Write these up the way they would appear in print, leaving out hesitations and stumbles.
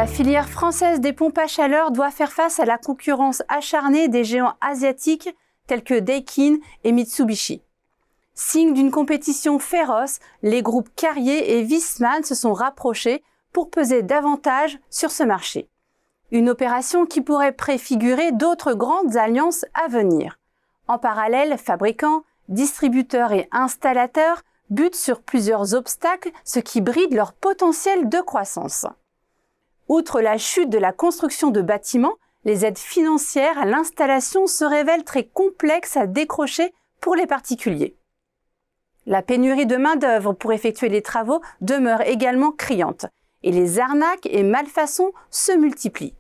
La filière française des pompes à chaleur doit faire face à la concurrence acharnée des géants asiatiques tels que Daikin et Mitsubishi. Signe d'une compétition féroce, les groupes Carrier et Viessmann se sont rapprochés pour peser davantage sur ce marché. Une opération qui pourrait préfigurer d'autres grandes alliances à venir. En parallèle, fabricants, distributeurs et installateurs butent sur plusieurs obstacles, ce qui bride leur potentiel de croissance. Outre la chute de la construction de bâtiments, les aides financières à l'installation se révèlent très complexes à décrocher pour les particuliers. La pénurie de main-d'œuvre pour effectuer les travaux demeure également criante et les arnaques et malfaçons se multiplient.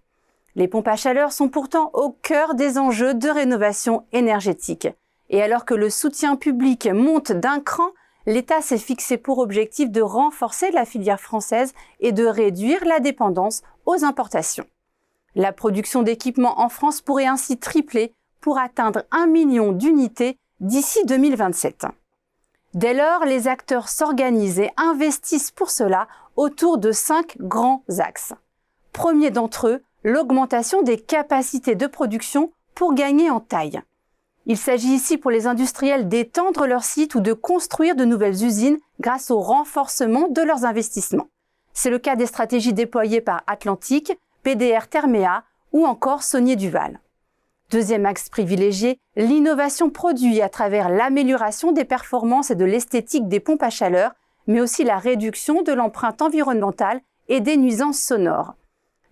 Les pompes à chaleur sont pourtant au cœur des enjeux de rénovation énergétique. Et alors que le soutien public monte d'un cran, l'État s'est fixé pour objectif de renforcer la filière française et de réduire la dépendance aux importations. La production d'équipements en France pourrait ainsi tripler pour atteindre 1 million d'unités d'ici 2027. Dès lors, les acteurs s'organisent et investissent pour cela autour de 5 grands axes. Premier d'entre eux, l'augmentation des capacités de production pour gagner en taille. Il s'agit ici pour les industriels d'étendre leurs sites ou de construire de nouvelles usines grâce au renforcement de leurs investissements. C'est le cas des stratégies déployées par Atlantic, PDR Therméa ou encore Saunier Duval. Deuxième axe privilégié, l'innovation produit à travers l'amélioration des performances et de l'esthétique des pompes à chaleur, mais aussi la réduction de l'empreinte environnementale et des nuisances sonores.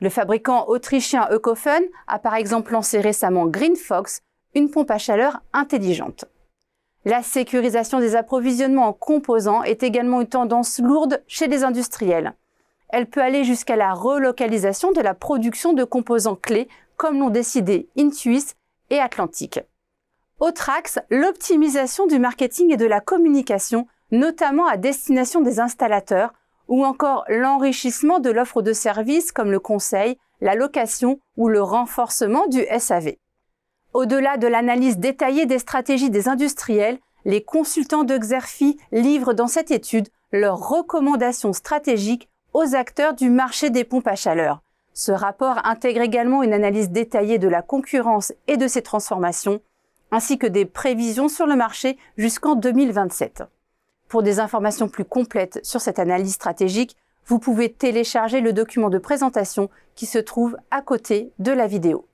Le fabricant autrichien Ökofen a par exemple lancé récemment Green Fox, une pompe à chaleur intelligente. La sécurisation des approvisionnements en composants est également une tendance lourde chez les industriels. Elle peut aller jusqu'à la relocalisation de la production de composants clés, comme l'ont décidé Intuis et Atlantic. Autre axe, l'optimisation du marketing et de la communication, notamment à destination des installateurs, ou encore l'enrichissement de l'offre de services comme le conseil, la location ou le renforcement du SAV. Au-delà de l'analyse détaillée des stratégies des industriels, les consultants de Xerfi livrent dans cette étude leurs recommandations stratégiques aux acteurs du marché des pompes à chaleur. Ce rapport intègre également une analyse détaillée de la concurrence et de ses transformations, ainsi que des prévisions sur le marché jusqu'en 2027. Pour des informations plus complètes sur cette analyse stratégique, vous pouvez télécharger le document de présentation qui se trouve à côté de la vidéo.